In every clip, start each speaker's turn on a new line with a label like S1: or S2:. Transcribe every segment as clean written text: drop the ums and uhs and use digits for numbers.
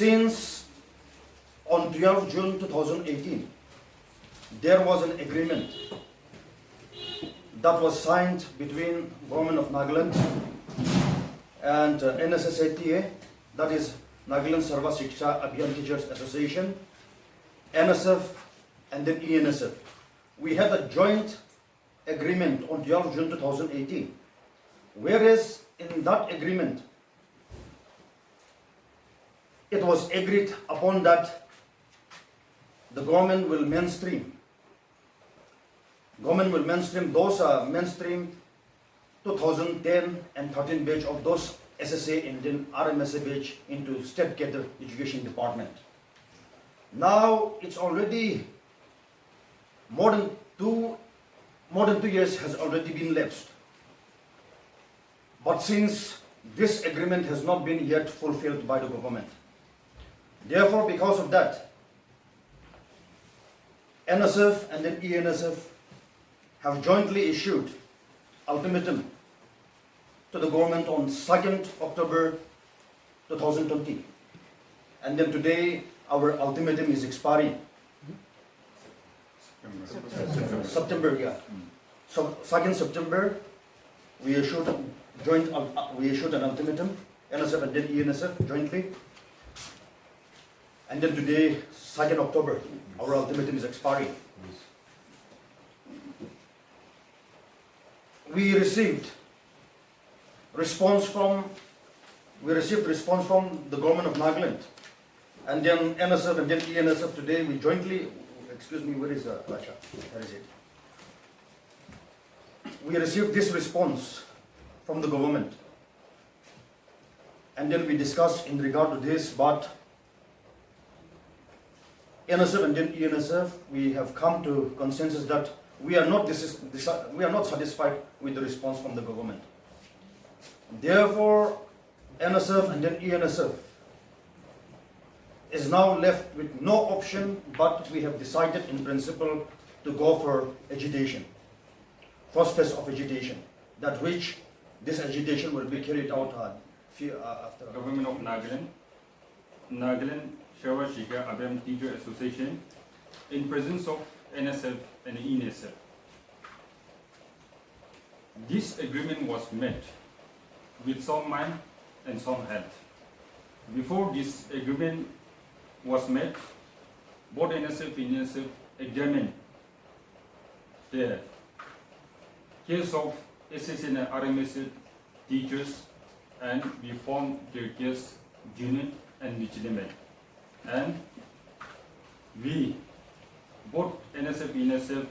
S1: Since on 12 June 2018, there was an agreement that was signed between Government of Nagaland and NSSATA, that is Nagaland Sarva Shiksha Abhiyan Teachers Association, NSF, and then ENSF. We had a joint agreement on 12 June 2018, whereas in that agreement, it was agreed upon that the government will mainstream those mainstream 2010 and 13 batch of those SSA and then RMSA batch into State Cadre Education Department. Now it's already more than two years has already been lapsed. But since this agreement has not been yet fulfilled by the government, therefore, because of that, NSF and then ENSF have jointly issued ultimatum to the government on 2nd October 2020. And then today, our ultimatum is expiring. September, yeah. So 2nd September, we issued an ultimatum, NSF and then ENSF jointly. And then today, 2nd October, our ultimatum is expiring. We received response from the government of Nagaland, and then NSF and then ENSF today. We jointly, excuse me, where is Rasha? Where is it? We received this response from the government, and then we discussed in regard to this. But NSF and then ENSF, we have come to consensus that we are not satisfied with the response from the government. Therefore, NSF and then ENSF is now left with no option, but we have decided in principle to go for agitation. First phase of agitation, that which this agitation will be carried out after.
S2: Government of Nagaland, Nagaland Sarva Shiksha Abhiyan Teacher Association, in presence of NSF and ENSF. This agreement was met with some mind and some heart. Before this agreement was met, both NSF and ENSF examined the case of SSA and RMSA teachers, and we formed their case genuine and legitimate. And we, both NSF, ENSF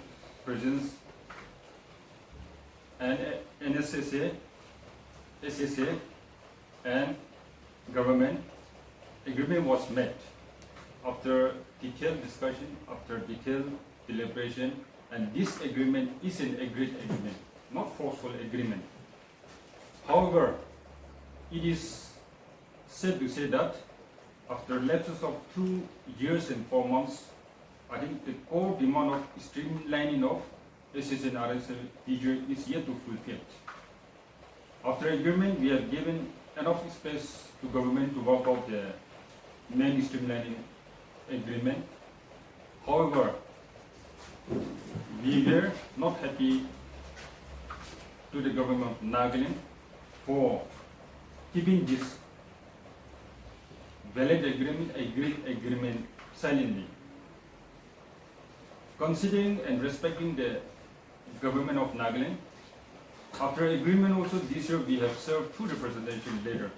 S2: presence and NSSA, SSA and government, agreement was met after detailed discussion, after detailed deliberation, and this agreement is an agreed agreement, not forceful agreement. However, it is said to say that after lapses of 2 years and 4 months, I think the core demand of streamlining of SSA and RMSA teacher is yet to fulfill. After agreement, we have given enough space to government to work out the main streamlining agreement. However, we were not happy to the government of Nagaland for keeping this valid agreement, agreed agreement silently. Considering and respecting the government of Nagaland, after agreement also this year we have served 2 representation letters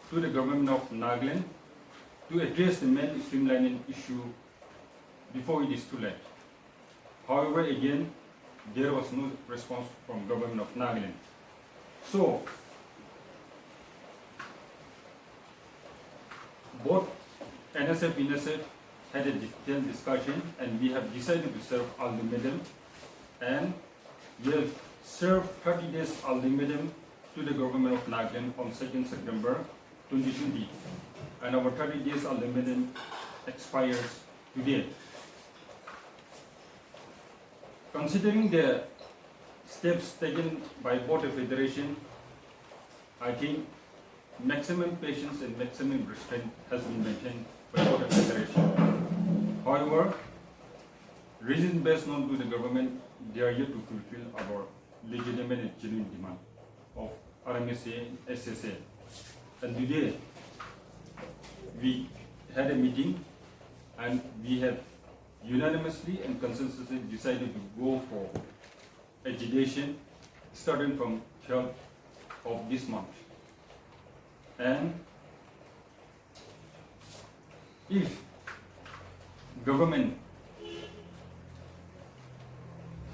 S2: to the government of Nagaland to address the main streamlining issue before it is too late. However, again, there was no response from government of Nagaland. So, both NSF and ENSF had a detailed discussion, and we have decided to serve ultimatum, and we have served 30 days ultimatum to the government of Nagaland on 2nd September 2020, and our 30 days ultimatum expires today. Considering the steps taken by both the federation, I think maximum patience and maximum restraint has been maintained by the Federation. However, reasons best known to the government, they are yet to fulfill our legitimate and genuine demand of RMSA and SSA. And today, we had a meeting and we have unanimously and consensusly decided to go for agitation starting from 12th of this month. And if government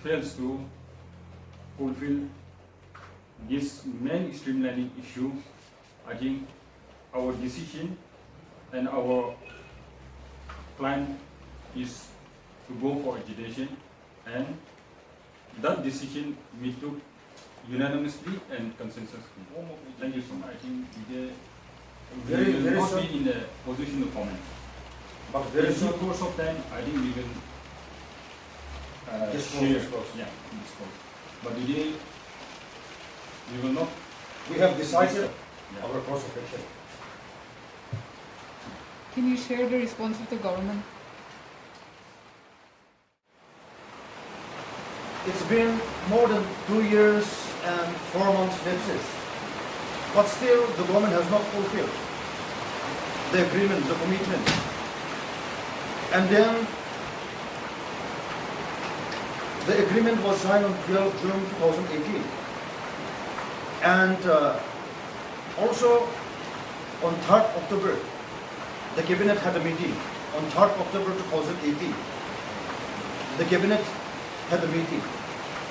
S2: fails to fulfill this main streamlining issue, I think our decision and our plan is to go for agitation, and that decision we took unanimously and consensusly. Thank you so much. I think we
S1: Very
S2: will not
S1: soon.
S2: be in a position to comment.
S1: But very
S2: In
S1: soon,
S2: due course of time, I think we will
S1: disclose.
S2: Yeah, disclose. But today, we will not.
S1: We have decided
S2: Yeah.
S1: our course of action.
S3: Can you share the response of the government?
S1: It's been more than 2 years and 4 months lapses, but still the government has not fulfilled the agreement, the commitment. And then the agreement was signed on 12 June 2018. And also on 3rd October, the cabinet had a meeting. On 3rd October 2018, the cabinet had a meeting.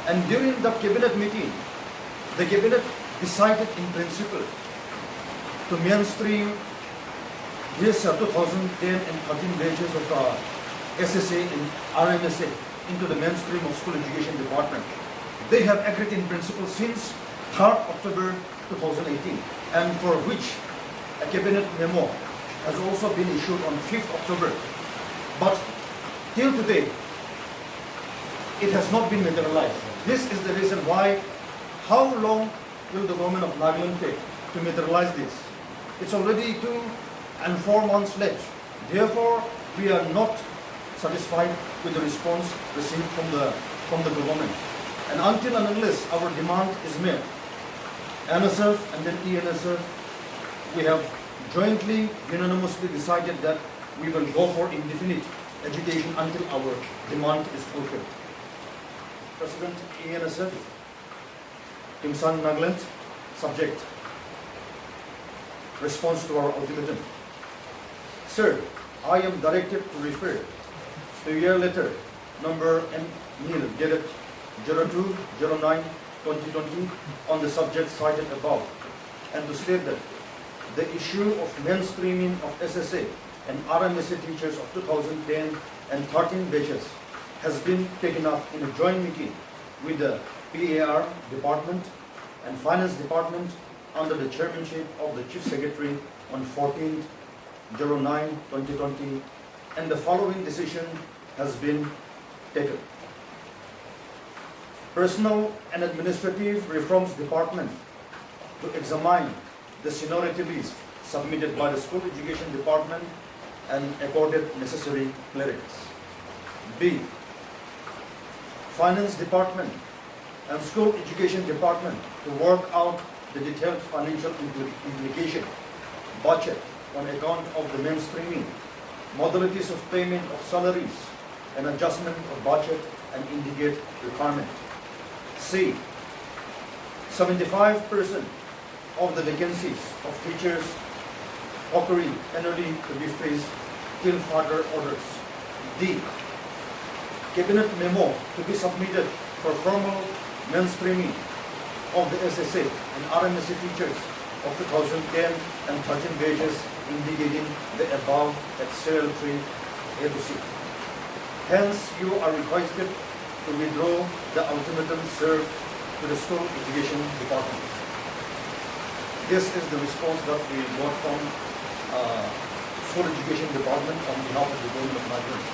S1: And during that cabinet meeting, the cabinet decided in principle to mainstream this 2010 and 13 batches of SSA and RMSA into the mainstream of school education department. They have agreed in principle since 3rd October 2018, and for which a cabinet memo has also been issued on 5th October. But till today, it has not been materialized. This is the reason why. How long will the government of Nagaland take to materialize this? It's already 2 and 4 months left. Therefore, we are not satisfied with the response received from the government. And until and unless our demand is met, NSF and then ENSF, we have jointly, unanimously decided that we will go for indefinite agitation until our demand is fulfilled. President ENSF, Kimsan Nagaland, subject. Response to our ultimatum. Sir, I am directed to refer to your letter number NIL dated 02/09/2020 on the subject cited above, and to state that the issue of mainstreaming of SSA and RMSA teachers of 2010 and 13 batches has been taken up in a joint meeting with the PAR department and finance department under the chairmanship of the chief secretary on 14/09/2020, and the following decision has been taken. Personnel and Administrative Reforms Department to examine the seniority list submitted by the School Education Department and accorded necessary clearance. B. Finance Department and School Education Department to work out the detailed financial implication, budget on account of the mainstreaming, modalities of payment of salaries and adjustment of budget and indicate requirement. C. 75% of the vacancies of teachers occurring annually to be filled till further orders. D. Cabinet memo to be submitted for formal mainstreaming of the SSA and RMSA teachers of 2010 and 13 batches indicating the above at serial 3 A to C. Hence, you are requested to withdraw the ultimatum served to the School Education Department. This is the response that we got from School Education Department on behalf of the government of Nagaland.